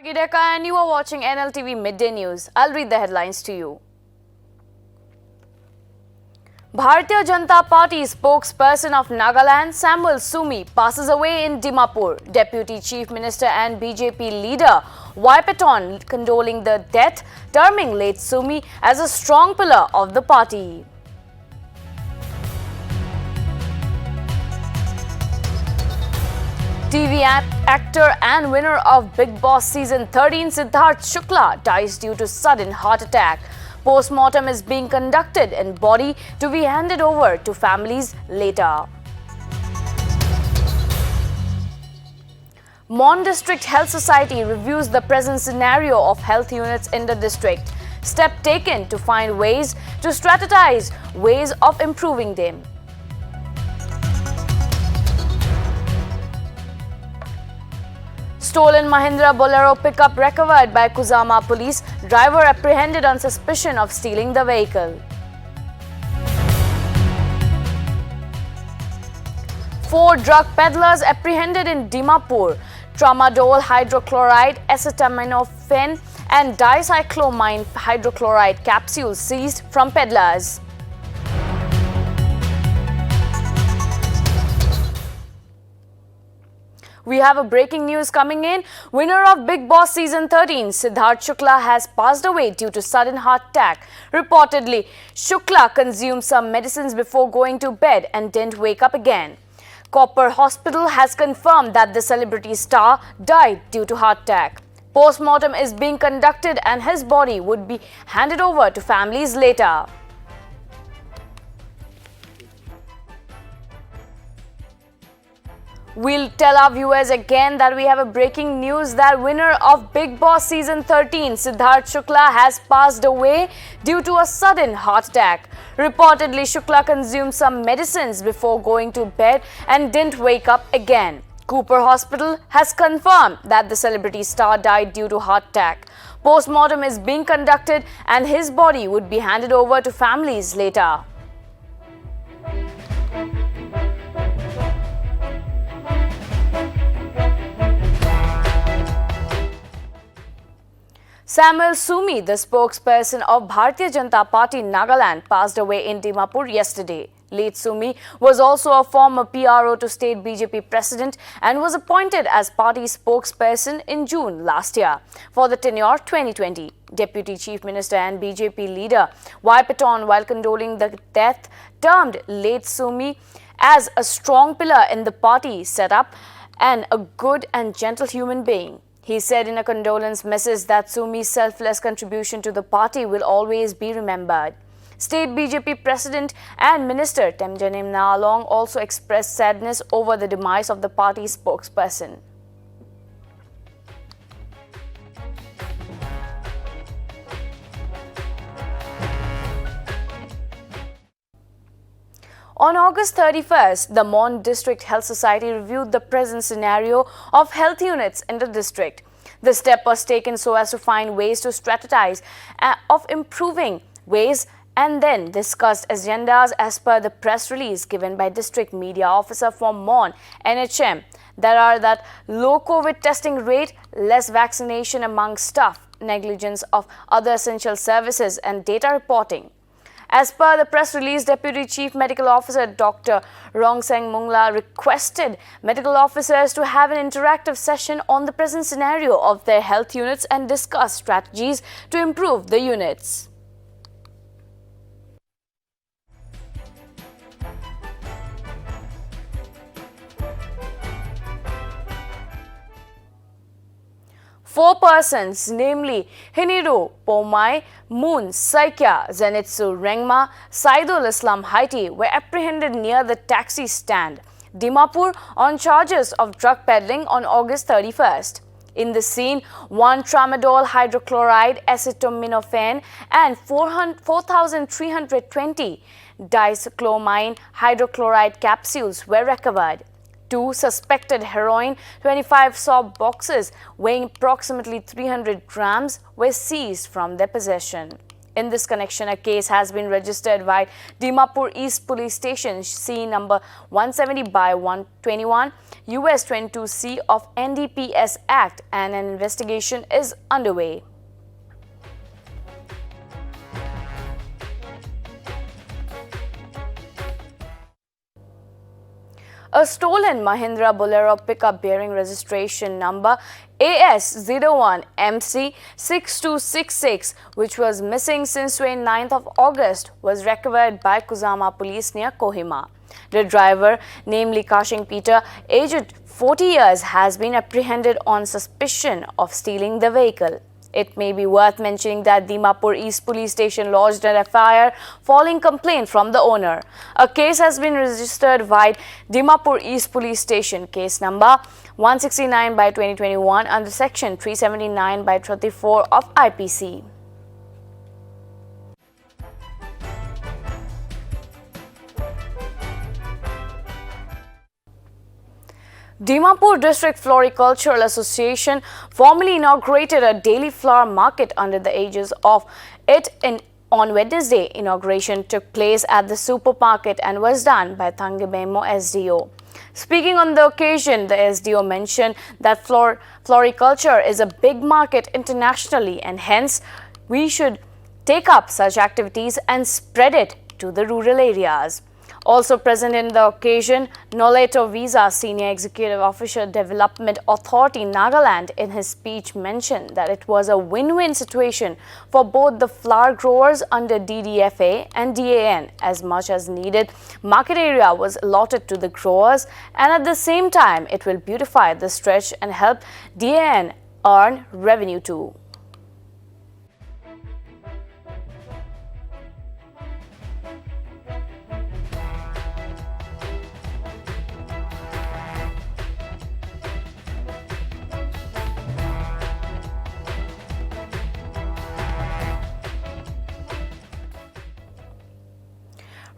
Gideka, and you are watching Nltv Midday News. I'll read the headlines to you. Bharatiya Janata Party spokesperson of Nagaland, Samuel Sumi, passes away in Dimapur. Deputy Chief Minister and BJP leader wiped on condoling the death, terming late Sumi as a strong pillar of the party. TV actor and winner of Bigg Boss Season 13 Siddharth Shukla dies due to sudden heart attack. Postmortem is being conducted and body to be handed over to families later. Mon District Health Society reviews the present scenario of health units in the district. Step taken to find ways to strategize ways of improving them. Stolen Mahindra Bolero pickup recovered by Kuzama police. Driver apprehended on suspicion of stealing the vehicle. 4 drug peddlers apprehended in Dimapur. Tramadol hydrochloride, acetaminophen and dicyclomine hydrochloride capsules seized from peddlers. We have a breaking news coming in. Winner of Bigg Boss Season 13, Siddharth Shukla, has passed away due to sudden heart attack. Reportedly, Shukla consumed some medicines before going to bed and didn't wake up again. Copper Hospital has confirmed that the celebrity star died due to heart attack. Postmortem is being conducted and his body would be handed over to families later. We'll tell our viewers again that we have a breaking news that winner of Bigg Boss Season 13, Siddharth Shukla, has passed away due to a sudden heart attack. Reportedly, Shukla consumed some medicines before going to bed and didn't wake up again. Cooper Hospital has confirmed that the celebrity star died due to heart attack. Postmortem is being conducted and his body would be handed over to families later. Samuel Sumi, the spokesperson of Bharatiya Janata Party Nagaland, passed away in Dimapur yesterday. Late Sumi was also a former PRO to state BJP president and was appointed as party spokesperson in June last year for the tenure 2020. Deputy Chief Minister and BJP leader wiped on while condoling the death, termed late Sumi as a strong pillar in the party setup and a good and gentle human being. He said in a condolence message that Sumi's selfless contribution to the party will always be remembered. State BJP President and Minister Temjanim Naalong also expressed sadness over the demise of the party spokesperson. On August 31st, the Mon District Health Society reviewed the present scenario of health units in the district. The step was taken so as to find ways to strategize of improving ways and then discussed agendas as per the press release given by District Media Officer for Mon NHM. There are that low COVID testing rate, less vaccination among staff, negligence of other essential services and data reporting. As per the press release, Deputy Chief Medical Officer Dr. Rongseng Mungla requested medical officers to have an interactive session on the present scenario of their health units and discuss strategies to improve the units. Four persons, namely Hiniru Pomai, Moon Saikya, Zenitsu Rengma, Saidul Islam Haiti, were apprehended near the taxi stand, Dimapur, on charges of drug peddling on August 31st. In the scene, 1 tramadol hydrochloride, acetaminophen, and 4,320 dicyclomine hydrochloride capsules were recovered. 2 suspected heroin, 25 soap boxes weighing approximately 300 grams were seized from their possession. In this connection, a case has been registered by Dimapur East Police Station, C number 170 by 121, US 22C of NDPS Act, and an investigation is underway. A stolen Mahindra Bolero pickup bearing registration number AS01MC6266, which was missing since 29th of August, was recovered by Kuzama police near Kohima. The driver, namely Kashing Peter, aged 40 years, has been apprehended on suspicion of stealing the vehicle. It may be worth mentioning that Dimapur East Police Station lodged an FIR following complaint from the owner. A case has been registered by Dimapur East Police Station, case number 169 by 2021 under section 379 by 34 of IPC. Dimapur District Floricultural Association formally inaugurated a daily flower market under the aegis of it on Wednesday. Inauguration took place at the supermarket and was done by Thangibemo SDO. Speaking on the occasion, the SDO mentioned that floriculture is a big market internationally, and hence we should take up such activities and spread it to the rural areas. Also present in the occasion, Nltv Senior Executive Officer Development Authority Nagaland, in his speech mentioned that it was a win-win situation for both the flower growers under DDFA and DAN, as much as needed market area was allotted to the growers, and at the same time it will beautify the stretch and help DAN earn revenue too.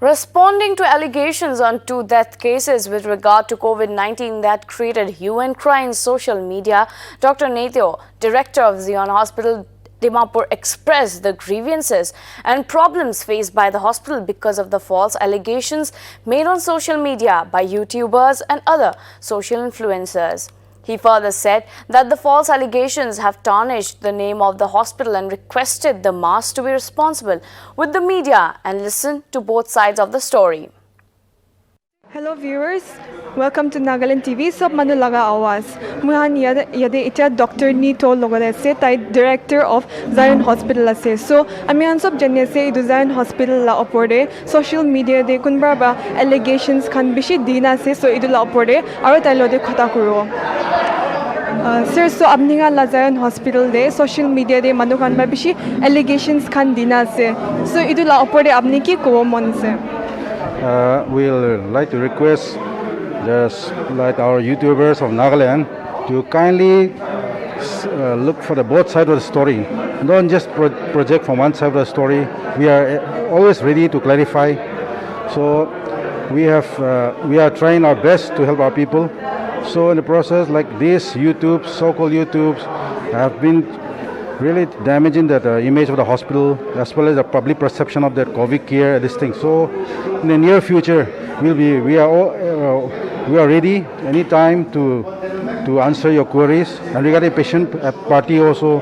Responding to allegations on 2 death cases with regard to COVID-19 that created hue and cry in social media, Dr. Nltv, director of Zion Hospital, Dimapur, expressed the grievances and problems faced by the hospital because of the false allegations made on social media by YouTubers and other social influencers. He further said that the false allegations have tarnished the name of the hospital and requested the mass to be responsible with the media and listen to both sides of the story. Hello viewers, welcome to Nagaland TV. Sob manulaga awas. Muhan yade ita Dr. Nito logade se tai director of Zion Hospital ase. So ami an sob janye se idu Zion Hospital la oporde social media de kunba ba allegations khan bishi dina se so idu la oporde aro tai lode khota kuro. Sir, so abninga la Zion Hospital de social media de manu khan ba bishi allegations khan dina se. So idu la oporde abni ki ko mon se. We'll like to request like our YouTubers of Nagaland to kindly look for the both sides of the story. Don't just project from one side of the story. We are always ready to clarify. So we are trying our best to help our people. So in the process, like this, so-called YouTubes have been really damaging the image of the hospital as well as the public perception of that COVID care, this thing. So in the near future, we are ready anytime to answer your queries. And regarding patient party also,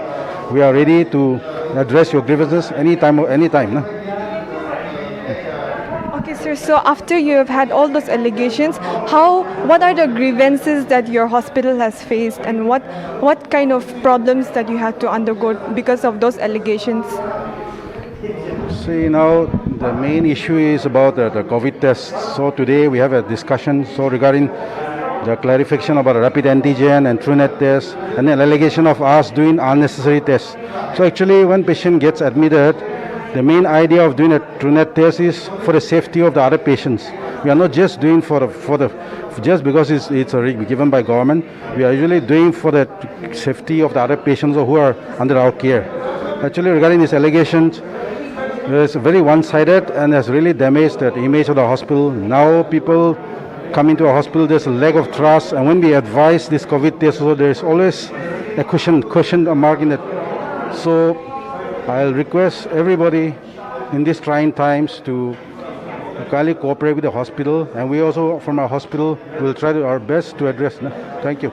we are ready to address your grievances anytime. No? Okay, sir. So after you have had all those allegations, what are the grievances that your hospital has faced, and what kind of problems that you had to undergo because of those allegations? See, now the main issue is about the COVID tests. So today we have a discussion regarding the clarification about rapid antigen and TrueNet tests, and an allegation of us doing unnecessary tests. So actually, when patient gets admitted, the main idea of doing a TrueNet test is for the safety of the other patients. We are not just doing just because it's given by government. We are usually doing for the safety of the other patients who are under our care. Actually, regarding these allegations, it's very one-sided and has really damaged the image of the hospital. Now people come into a hospital, there's a lack of trust, and when we advise this COVID test, so there's always a question mark in it. So I'll request everybody in these trying times to kindly cooperate with the hospital, and we also from our hospital will try our best to address. Thank you.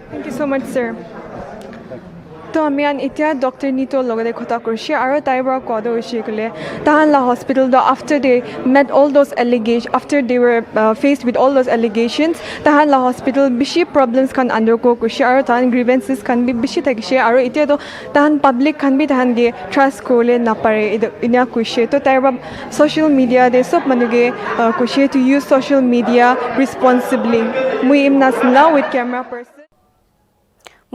Thank you so much, sir. তো আমি এতিয়া doctor নিটোৰ লগতে কথা কৰিছোঁ আৰু তাইৰ পৰা কোৱা হৈছে ক'লে তাহাঁলা hospital after they met all those allegations, after they were faced with all those allegations, তাহাঁলা হস্পিটেল বেছি প্ৰব্লেমছ খান আণ্ডাৰগো কৰিছে আৰু তাহান গ্ৰিভেন্সেছ খান বি বেছি থাকিছে আৰু এতিয়াতো তাহান পাব্লিক খান বি তাহানকে ট্ৰাষ্ট কৰিলে নাপাৰে এনে কৈছে তো তাইৰ পৰা ছ'চিয়েল মিডিয়াতে চব মানুহে কৈছে to use social media responsibly. মই ইম নাছলা with camera person.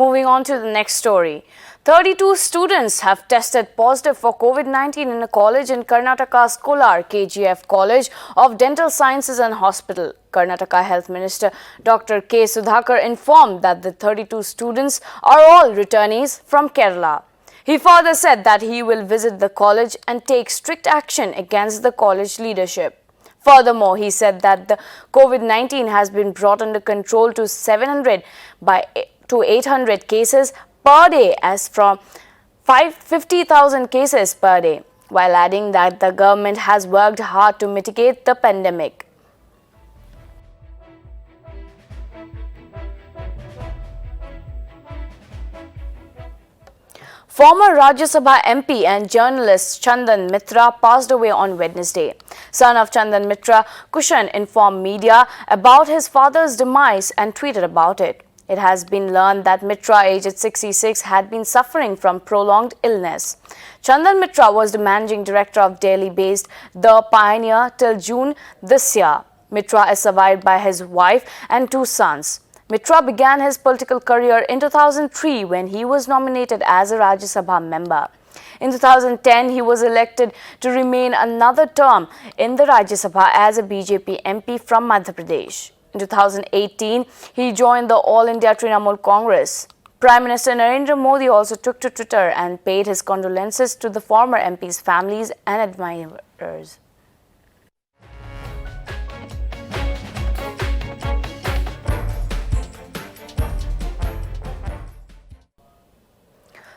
Moving on to the next story. 32 students have tested positive for COVID-19 in a college in Karnataka's Kolar KGF College of Dental Sciences and Hospital. Karnataka Health Minister Dr. K. Sudhakar informed that the 32 students are all returnees from Kerala. He further said that he will visit the college and take strict action against the college leadership. Furthermore, he said that the COVID-19 has been brought under control to 700 to 800 cases per day as from 50,000 cases per day, while adding that the government has worked hard to mitigate the pandemic. Former Rajya Sabha MP and journalist Chandan Mitra passed away on Wednesday. Son of Chandan Mitra, Kushan informed media about his father's demise and tweeted about it. It has been learned that Mitra, aged 66, had been suffering from prolonged illness. Chandan Mitra was the managing director of Delhi-based The Pioneer till June this year. Mitra is survived by his wife and 2 sons. Mitra began his political career in 2003 when he was nominated as a Rajya Sabha member. In 2010, he was elected to remain another term in the Rajya Sabha as a BJP MP from Madhya Pradesh. In 2018, he joined the All India Trinamool Congress. Prime Minister Narendra Modi also took to Twitter and paid his condolences to the former MP's families and admirers.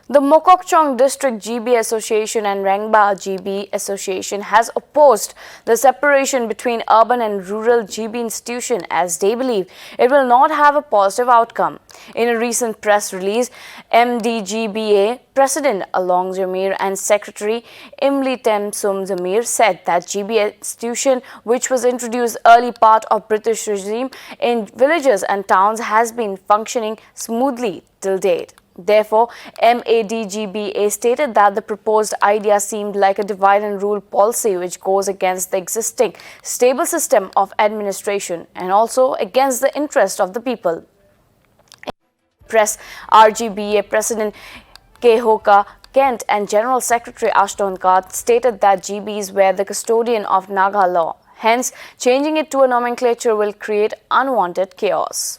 The Mokokchung District GB Association and Rengba GB Association has opposed the separation between urban and rural GB institution as they believe it will not have a positive outcome. In a recent press release, MDGBA President Along Jamir and Secretary Imlitem Sum Zamir said that GB institution, which was introduced early part of British regime in villages and towns, has been functioning smoothly till date. Therefore, MADGBA stated that the proposed idea seemed like a divide and rule policy which goes against the existing stable system of administration and also against the interest of the people. Press RGBA President Kehoka Kent and General Secretary Ashton Kant stated that GBs were the custodian of Naga law. Hence, changing it to a nomenclature will create unwanted chaos.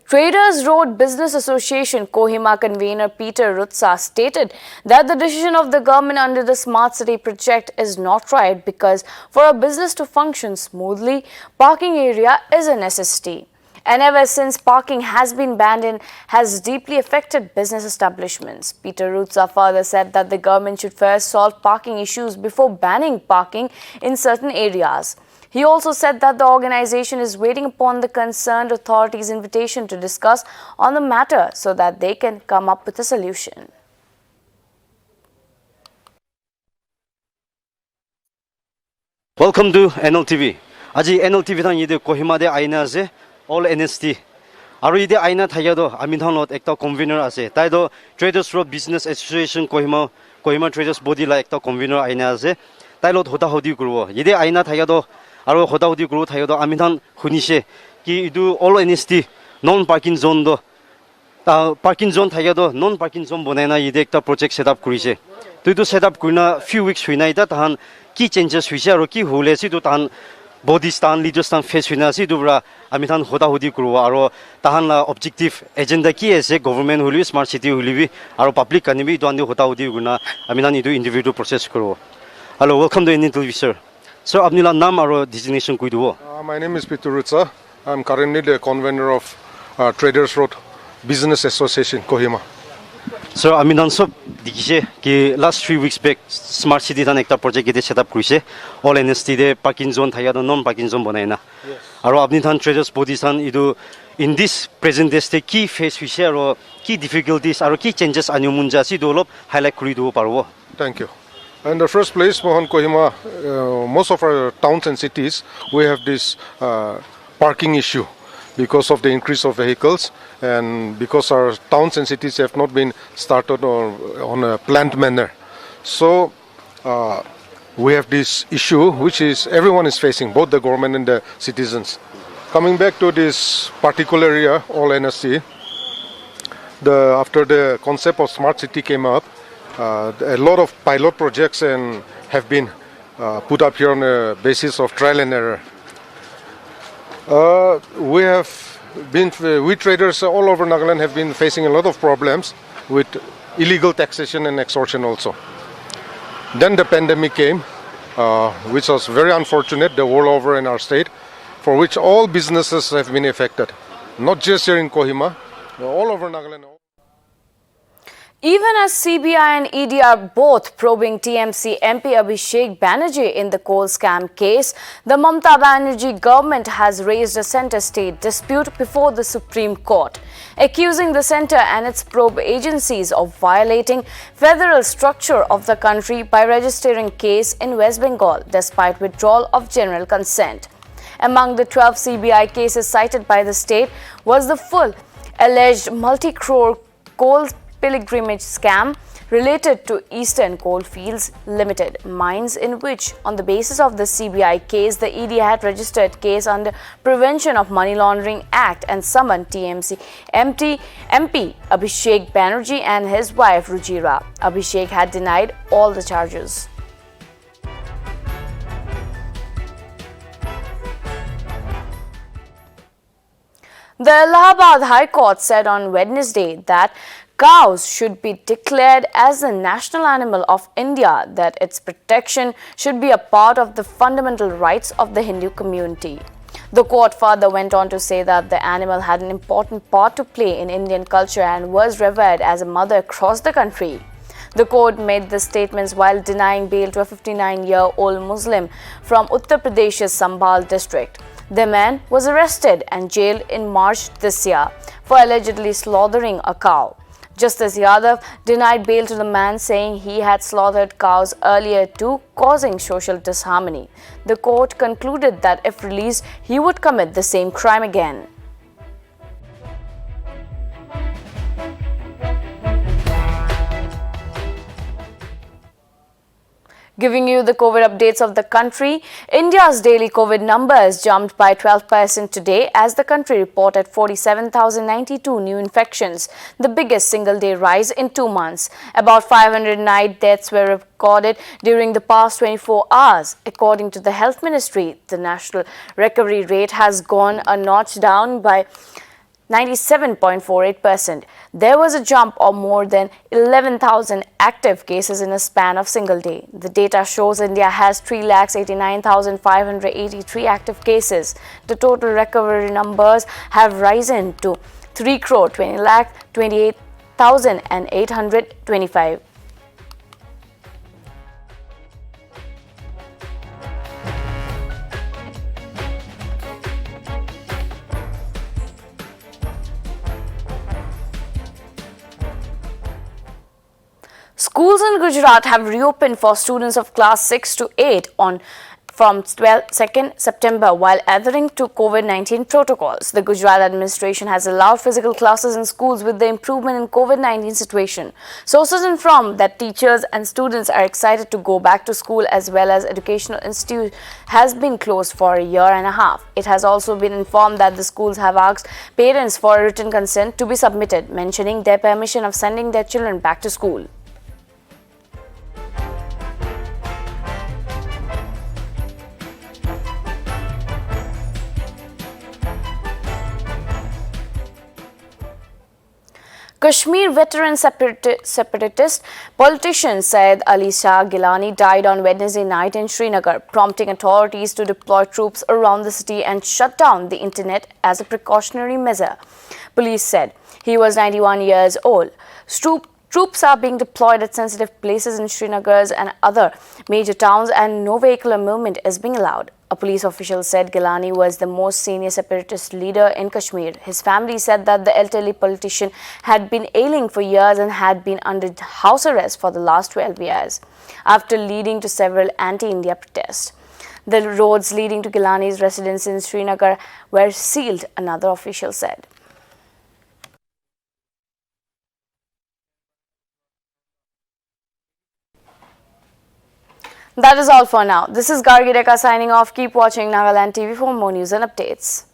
Traders Road Business Association Kohima convener Peter Rutsa stated that the decision of the government under the Smart City project is not right because for a business to function smoothly, parking area is a necessity. And ever since parking has been banned and has deeply affected business establishments. Peter Rutsa further said that the government should first solve parking issues before banning parking in certain areas. He also said that the organization is waiting upon the concerned authorities' invitation to discuss on the matter so that they can come up with a solution. Welcome to Nltv. Aji Nltv thang yede Kohima de aina ase all NST. Aru yede aina thayado Aminthang lot ekta convener ase. Taido Traders Road Business Association Kohima Traders Body la ekta convener aina ase. Tailot hoda hodi kurbo. Yede aina thayado aru hoda hodi kurbo thayado Aminthang hunise ki idu all NST non parking zone do parking zone thayado non parking zone bonaina yede ekta project set up kurise. To idu set up kurina few weeks huina ita tahan ki changes huise aru ki hole si tu tahan body stand leader stand face huina si dubra Aminthang hoda hodi kurbo aru tahan la objective agenda ki ase government holi smart city holi aru public kanibi to andi hoda hodi guna Aminthang idu individual process kurbo. Hello, welcome to Nltv, sir. Sir, apni la naam aru designation koi dubo? My name is Peter Rutsa. I'm currently the convener of Traders Road Business Association, Kohima. So আমি ননসব দেখিছে কি last 3 weeks back smart city than একটা project এতে setup কৰিছে all NST de parking zone থাকি আৰু non parking zone বনাই না আৰু আপনি থান traders position Idu in this present day state কি face হৈছে আৰু কি difficulties আৰু কি changes আনিও মুঞ্জা আছে ইদু অলপ highlight কৰি দিব পারবো. Thank you. In the first place, Mohan Kohima, most of our towns and cities, we have this parking issue because of the increase of vehicles and because our towns and cities have not been started on a planned manner. So we have this issue which is everyone is facing, both the government and the citizens. Coming back to this particular area, all NSC, after the concept of smart city came up, a lot of pilot projects have been put up here on the basis of trial and error. We traders all over Nagaland have been facing a lot of problems with illegal taxation and extortion also. Then the pandemic came, which was very unfortunate the world over in our state, for which all businesses have been affected, not just here in Kohima, all over Nagaland. Even as CBI and ED are both probing TMC MP Abhishek Banerjee in the coal scam case, the Mamata Banerjee government has raised a center-state dispute before the Supreme Court, accusing the centre and its probe agencies of violating federal structure of the country by registering case in West Bengal despite withdrawal of general consent. Among the 12 CBI cases cited by the state was the full alleged multi-crore coal pilgrimage scam related to Eastern Coalfields Limited mines, in which, on the basis of the CBI case, the ED had registered case under Prevention of Money Laundering Act and summoned TMC MP Abhishek Banerjee and his wife Rujira. Abhishek had denied all the charges. The Allahabad High Court said on Wednesday that cows should be declared as the national animal of India, that its protection should be a part of the fundamental rights of the Hindu community. The court further went on to say that the animal had an important part to play in Indian culture and was revered as a mother across the country. The court made the statements while denying bail to a 59-year-old Muslim from Uttar Pradesh's Sambhal district. The man was arrested and jailed in March this year for allegedly slaughtering a cow. Justice Yadav denied bail to the man, saying he had slaughtered cows earlier too, causing social disharmony. The court concluded that if released, he would commit the same crime again. Giving you the COVID updates of the country, India's daily COVID numbers jumped by 12% today as the country reported 47,092 new infections, the biggest single-day rise in 2 months. About 509 deaths were recorded during the past 24 hours. According to the Health Ministry, the national recovery rate has gone a notch down by 97.48%. There was a jump of more than 11,000 active cases in a span of single day. The data shows India has 3,89,583 active cases. The total recovery numbers have risen to 3,20,28,825. Schools in Gujarat have reopened for students of class 6 to 8 from 2nd September while adhering to COVID-19 protocols. The Gujarat administration has allowed physical classes in schools with the improvement in COVID-19 situation. Sources inform that teachers and students are excited to go back to school, as well as educational institute has been closed for a year and a half. It has also been informed that the schools have asked parents for a written consent to be submitted, mentioning their permission of sending their children back to school. Kashmir veteran separatist politician Syed Ali Shah Gilani died on Wednesday night in Srinagar, prompting authorities to deploy troops around the city and shut down the internet as a precautionary measure. Police said he was 91 years old. Troops are being deployed at sensitive places in Srinagar and other major towns, and no vehicular movement is being allowed. A police official said Gilani was the most senior separatist leader in Kashmir. His family said that the elderly politician had been ailing for years and had been under house arrest for the last 12 years, after leading to several anti-India protests. The roads leading to Gilani's residence in Srinagar were sealed, another official said. That is all for now. This is Gargi Deka signing off. Keep watching Nagaland TV for more news and updates.